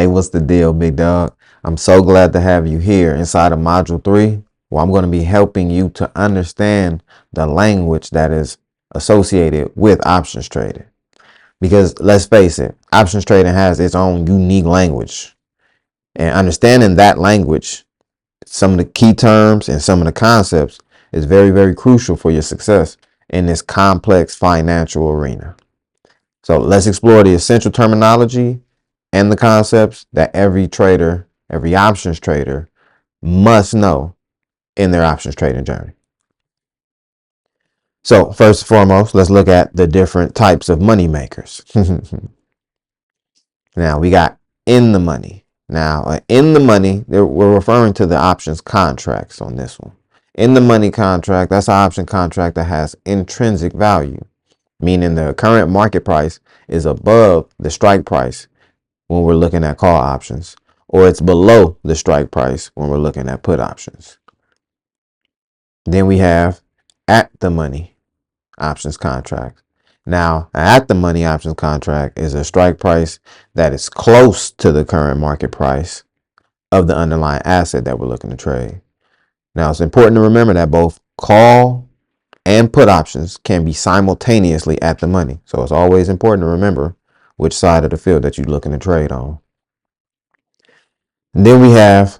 Hey, what's the deal, big dog? I'm so glad to have you here inside of Module 3, where I'm going to be helping you to understand the language that is associated with options trading. Because let's face it, options trading has its own unique language. And understanding that language, some of the key terms and some of the concepts is very, very crucial for your success in this complex financial arena. So let's explore the essential terminology and the concepts that every trader, every options trader must know in their options trading journey. So first and foremost, let's look at the different types of money makers. Now we got in the money. Now in the money, we're referring to the options contracts on this one. In the money contract, that's an option contract that has intrinsic value, meaning the current market price is above the strike price when we're looking at call options, or it's below the strike price when we're looking at put options. Then we have at the money options contract. Now, at the money options contract is a strike price that is close to the current market price of the underlying asset that we're looking to trade. Now, it's important to remember that both call and put options can be simultaneously at the money. So it's always important to remember which side of the field that you're looking to trade on. And then we have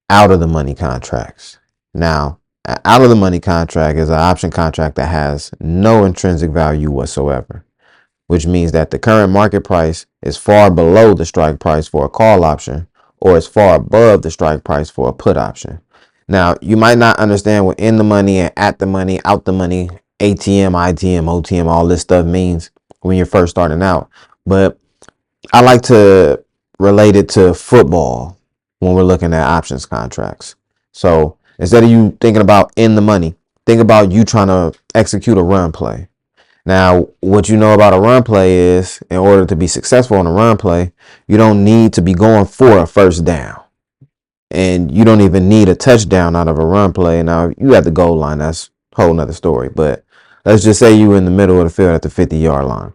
out of the money contracts. Now, out of the money contract is an option contract that has no intrinsic value whatsoever, which means that the current market price is far below the strike price for a call option, or is far above the strike price for a put option. Now, you might not understand what in the money and at the money, out the money, ATM, ITM, OTM, all this stuff means when you're first starting out. But I like to relate it to football when we're looking at options contracts. So instead of you thinking about in the money, think about you trying to execute a run play. Now, what you know about a run play is, in order to be successful on a run play, you don't need to be going for a first down. And you don't even need a touchdown out of a run play. Now, you at the goal line, that's a whole nother story. But let's just say you in the middle of the field at the 50-yard line.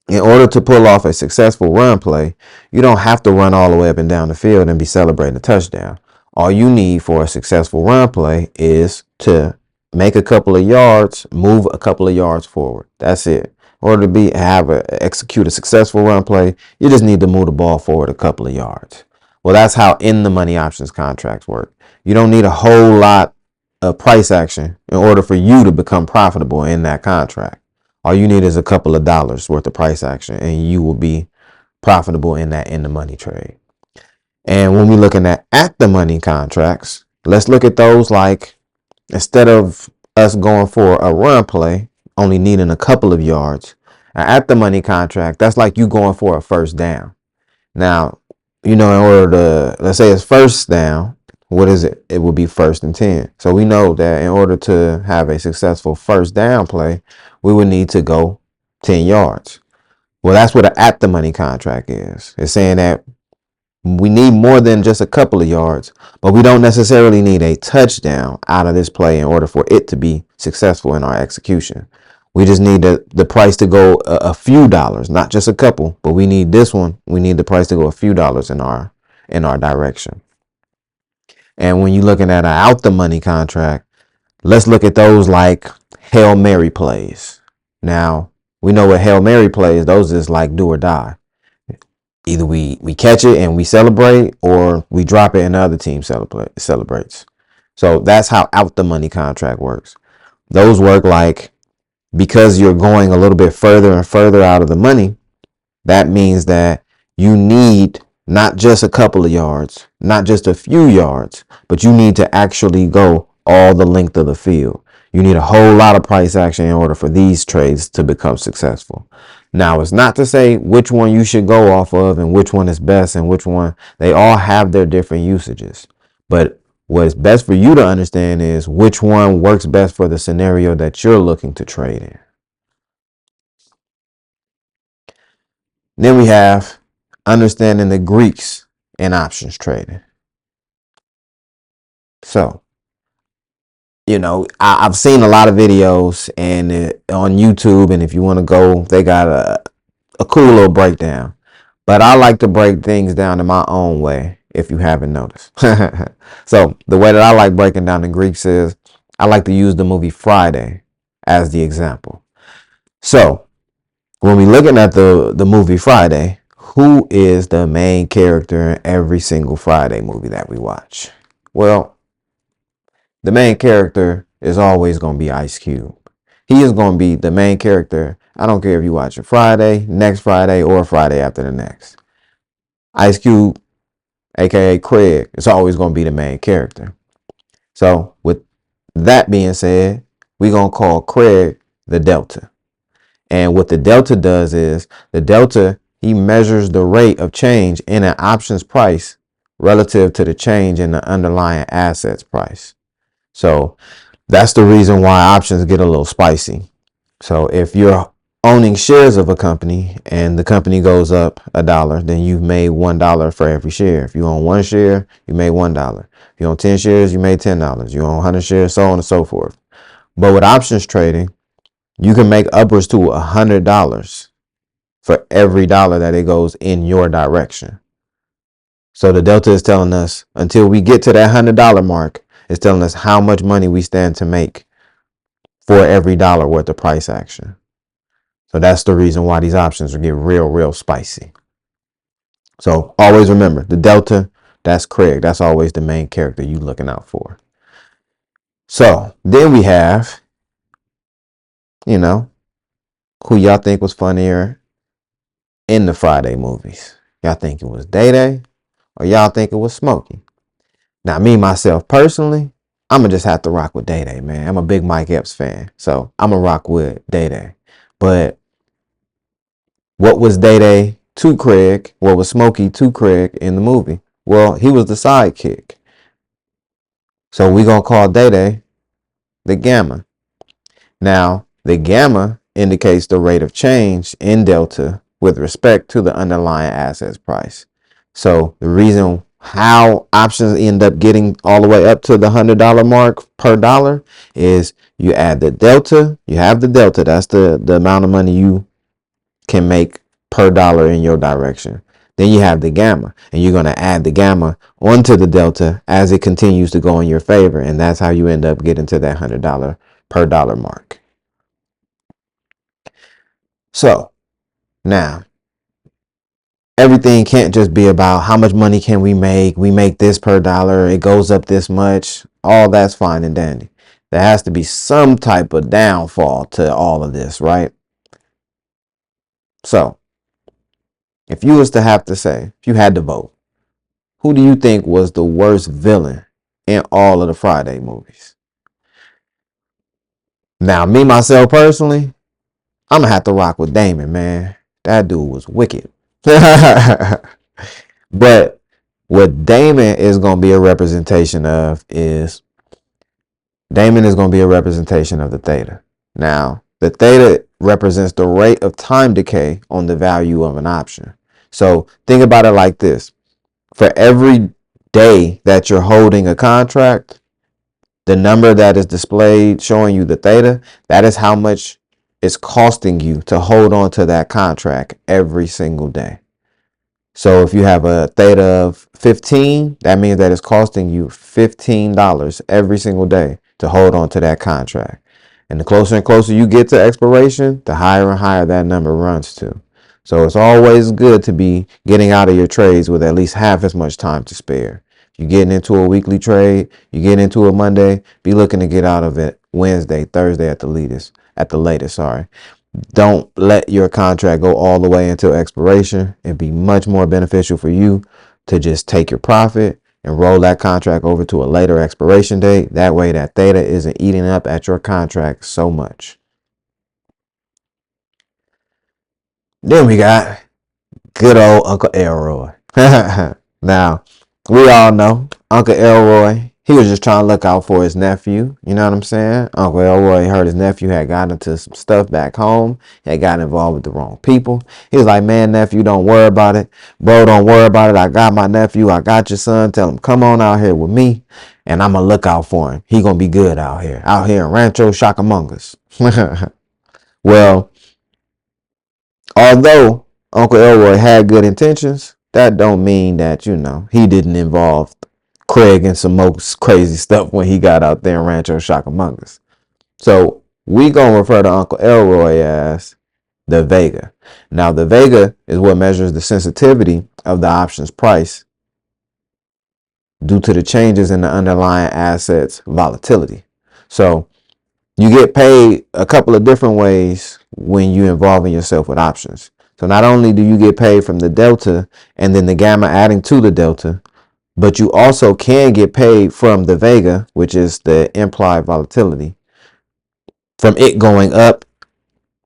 In order to pull off a successful run play, you don't have to run all the way up and down the field and be celebrating a touchdown. All you need for a successful run play is to make a couple of yards, move a couple of yards forward. That's it. In order to execute a successful run play, you just need to move the ball forward a couple of yards. Well, that's how in the money options contracts work. You don't need a whole lot of price action in order for you to become profitable in that contract. All you need is a couple of dollars worth of price action and you will be profitable in that in the money trade. And when we're looking at the money contracts, let's look at those like, instead of us going for a run play, only needing a couple of yards, at the money contract, that's like you going for a first down. Now, in order to, let's say it's first down, what is it? It would be 1st and 10. So we know that in order to have a successful first down play, we would need to go 10 yards. Well, that's what an at the money contract is. It's saying that we need more than just a couple of yards, but we don't necessarily need a touchdown out of this play in order for it to be successful in our execution. We just need the price to go a few dollars, not just a couple, but we need this one. We need the price to go a few dollars in our direction. And when you're looking at an out the money contract, let's look at those like Hail Mary plays. Now, we know what Hail Mary plays, those is like do or die. Either we catch it and we celebrate, or we drop it and the other team celebrates. So that's how out the money contract works. Those work like, because you're going a little bit further and further out of the money, that means that you need not just a couple of yards, not just a few yards, but you need to actually go all the length of the field. You need a whole lot of price action in order for these trades to become successful. Now, it's not to say which one you should go off of and which one is best and which one, they all have their different usages. But what's best for you to understand is which one works best for the scenario that you're looking to trade in. Then we have understanding the Greeks in options trading. So, I've seen a lot of videos and on YouTube, and if you want to go, they got a cool little breakdown. But I like to break things down in my own way, if you haven't noticed. So the way that I like breaking down the Greeks is I like to use the movie Friday as the example. So when we looking at the movie Friday, who is the main character in every single Friday movie that we watch? Well, the main character is always going to be Ice Cube. He is going to be the main character. I don't care if you watch it Friday, next Friday, or Friday after the next. Ice Cube, aka Craig, is always going to be the main character. So with that being said, we're going to call Craig the Delta. And what the Delta does is the Delta, he measures the rate of change in an options price relative to the change in the underlying assets price. So that's the reason why options get a little spicy. So if you're owning shares of a company and the company goes up $1, then you've made $1 for every share. If you own one share, you made $1. If you own 10 shares, you made $10. You own 100 shares, so on and so forth. But with options trading, you can make upwards to $100 for every dollar that it goes in your direction. So the Delta is telling us until we get to that $100 mark, it's telling us how much money we stand to make for every dollar worth of price action. So that's the reason why these options will get real spicy. So always remember the Delta, that's Craig. That's always the main character you looking out for. So then we have, who y'all think was funnier in the Friday movies? Y'all think it was Day Day or y'all think it was Smokey? Now, me, myself, personally, I'm going to just have to rock with Day Day, man. I'm a big Mike Epps fan, so I'm going to rock with Day Day. But what was Day Day to Craig? What was Smokey to Craig in the movie? Well, he was the sidekick. So we're going to call Day Day the Gamma. Now, the Gamma indicates the rate of change in Delta with respect to the underlying assets price. So the reason how options end up getting all the way up to the $100 mark per dollar is you add the Delta. You have the Delta. That's the amount of money you can make per dollar in your direction. Then you have the Gamma, and you're going to add the Gamma onto the Delta as it continues to go in your favor. And that's how you end up getting to that $100 per dollar mark. So now, everything can't just be about how much money can we make. We make this per dollar. It goes up this much. All that's fine and dandy. There has to be some type of downfall to all of this, right? So if you was to have to say, if you had to vote, who do you think was the worst villain in all of the Friday movies? Now, me, myself, personally, I'm going to have to rock with Damon, man. That dude was wicked. But what Damon is going to be a representation of is Damon is going to be a representation of the theta. Now, the theta represents the rate of time decay on the value of an option. So think about it like this. For every day that you're holding a contract, the number that is displayed showing you the theta, that is how much it's costing you to hold on to that contract every single day. So if you have a theta of 15, that means that it's costing you $15 every single day to hold on to that contract. And the closer and closer you get to expiration, the higher and higher that number runs to. So it's always good to be getting out of your trades with at least half as much time to spare. If you're getting into a weekly trade, you get into a Monday, be looking to get out of it Wednesday, Thursday at the latest. Don't let your contract go all the way until expiration. It'd be much more beneficial for you to just take your profit and roll that contract over to a later expiration date. That way that theta isn't eating up at your contract so much. Then we got good old Uncle Elroy. Now, we all know Uncle Elroy, he was just trying to look out for his nephew. You know what I'm saying? Uncle Elroy heard his nephew had gotten into some stuff back home. He had gotten involved with the wrong people. He was like, man, nephew, don't worry about it. Bro, don't worry about it. I got my nephew. I got your son. Tell him, come on out here with me, and I'm going to look out for him. He going to be good out here in Rancho Chacamongas. Well, although Uncle Elroy had good intentions, that don't mean that, he didn't involve Craig in some most crazy stuff when he got out there in Rancho Chacamanga. So we gonna refer to Uncle Elroy as the Vega. Now the Vega is what measures the sensitivity of the options price due to the changes in the underlying assets volatility. So you get paid a couple of different ways when you involving yourself with options. So not only do you get paid from the delta and then the gamma adding to the delta, but you also can get paid from the Vega, which is the implied volatility, from it going up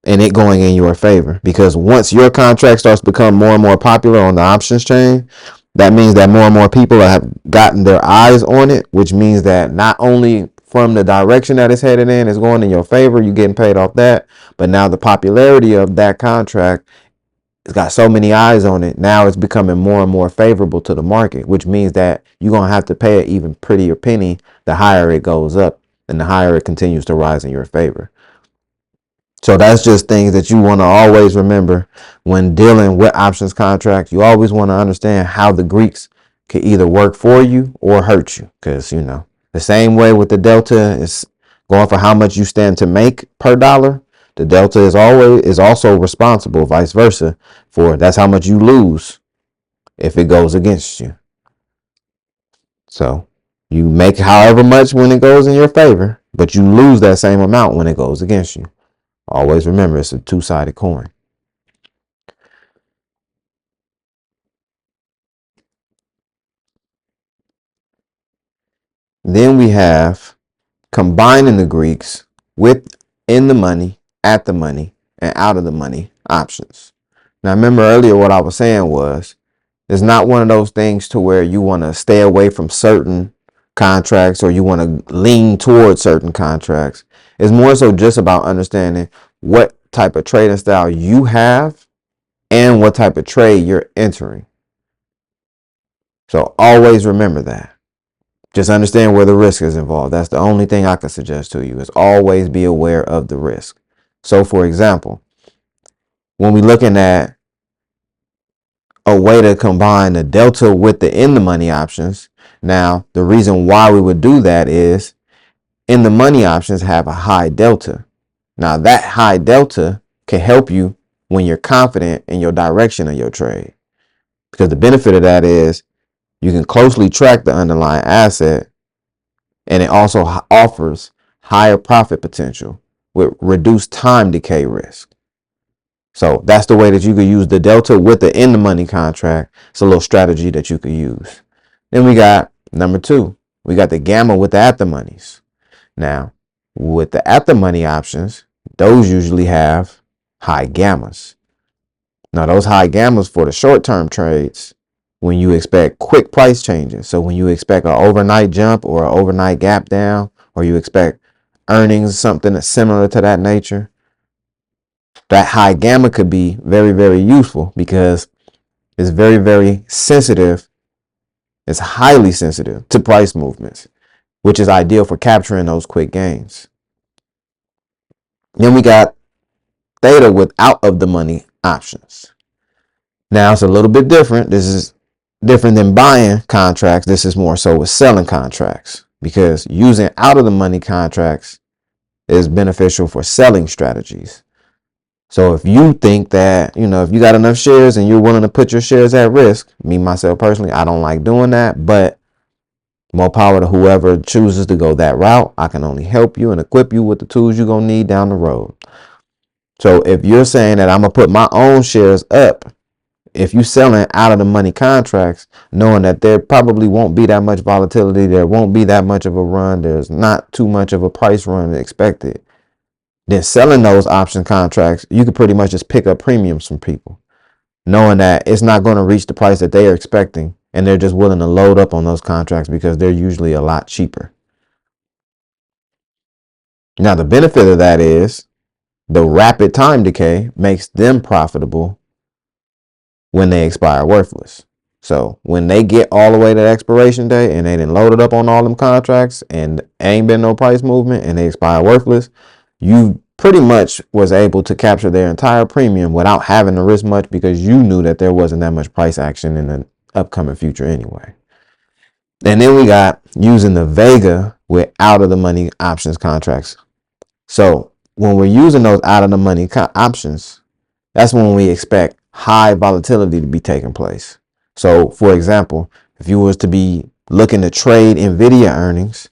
and it going in your favor. Because once your contract starts to become more and more popular on the options chain, that means that more and more people have gotten their eyes on it, which means that not only from the direction that it's headed in is going in your favor, you're getting paid off that, but now the popularity of that contract, it's got so many eyes on it. Now it's becoming more and more favorable to the market, which means that you're going to have to pay an even prettier penny the higher it goes up and the higher it continues to rise in your favor. So that's just things that you want to always remember when dealing with options contracts. You always want to understand how the Greeks can either work for you or hurt you. Because, the same way with the delta is going for how much you stand to make per dollar. The delta is also responsible, vice versa, for that's how much you lose if it goes against you. So you make however much when it goes in your favor, but you lose that same amount when it goes against you. Always remember, it's a two-sided coin. Then we have combining the Greeks with in the money, at the money, and out of the money options. Now, remember earlier what I was saying was, it's not one of those things to where you want to stay away from certain contracts or you want to lean towards certain contracts. It's more so just about understanding what type of trading style you have and what type of trade you're entering. So always remember that. Just understand where the risk is involved. That's the only thing I can suggest to you, is always be aware of the risk. So for example, when we're looking at a way to combine the delta with the in the money options, now the reason why we would do that is in the money options have a high delta. Now that high delta can help you when you're confident in your direction of your trade, because the benefit of that is you can closely track the underlying asset, and it also offers higher profit potential with reduced time decay risk. So that's the way that you could use the delta with the in the money contract. It's a little strategy that you could use. Then we got number 2. We got the gamma with the at the monies. Now, with the at the money options, those usually have high gammas. Now, those high gammas for the short-term trades, when you expect quick price changes. So when you expect an overnight jump or an overnight gap down, or you expect earnings, something that's similar to that nature, that high gamma could be very, very useful because it's very, very sensitive. It's highly sensitive to price movements, which is ideal for capturing those quick gains. Then we got theta with out of the money options. Now it's a little bit different. This is different than buying contracts. This is more so with selling contracts, because using out of the money contracts is beneficial for selling strategies. So if you think that, if you got enough shares and you're willing to put your shares at risk, me, myself personally, I don't like doing that, but more power to whoever chooses to go that route. I can only help you and equip you with the tools you're going to need down the road. So if you're saying that I'm going to put my own shares up, if you're selling out of the money contracts, knowing that there probably won't be that much volatility, there won't be that much of a run, there's not too much of a price run expected, then selling those option contracts, you could pretty much just pick up premiums from people, knowing that it's not going to reach the price that they are expecting, and they're just willing to load up on those contracts because they're usually a lot cheaper. Now, the benefit of that is the rapid time decay makes them profitable when they expire worthless. So when they get all the way to the expiration day and they didn't load it up on all them contracts and ain't been no price movement and they expire worthless, you pretty much was able to capture their entire premium without having to risk much, because you knew that there wasn't that much price action in the upcoming future anyway. And then we got using the Vega with out of the money options contracts. So when we're using those out of the money options, that's when we expect high volatility to be taking place. So for example, if you was to be looking to trade Nvidia earnings,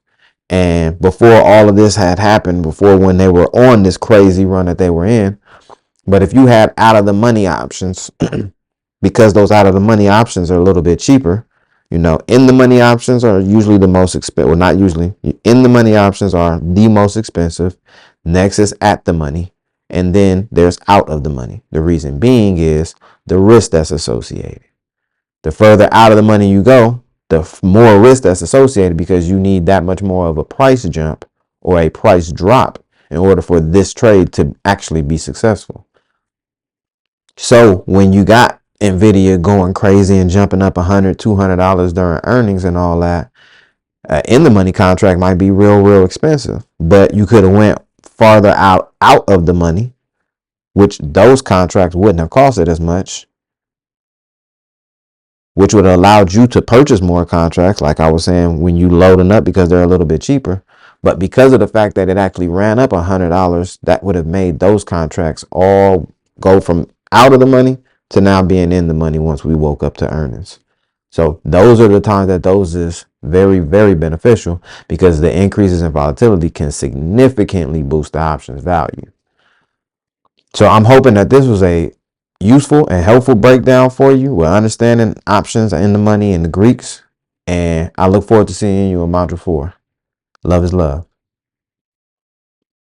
and before all of this had happened, before when they were on this crazy run that they were in, but if you had out of the money options, because those out of the money options are a little bit cheaper, in the money options are usually the most expensive. Well, not usually. In the money options are the most expensive. Next is at the money. And then there's out of the money. The reason being is the risk that's associated. The further out of the money you go, the more risk that's associated, because you need that much more of a price jump or a price drop in order for this trade to actually be successful. So when you got Nvidia going crazy and jumping up $100, $200 during earnings and all that, in the money contract might be real expensive, but you could have went farther out of the money, which those contracts wouldn't have costed as much, which would have allowed you to purchase more contracts, like I was saying, when you loading up, because they're a little bit cheaper. But because of the fact that it actually ran up $100, that would have made those contracts all go from out of the money to now being in the money once we woke up to earnings. So those are the times that those is very beneficial, because the increases in volatility can significantly boost the options value. So I'm hoping that this was a useful and helpful breakdown for you with understanding options in the money and the Greeks. And I look forward to seeing you in Module 4. Love is love.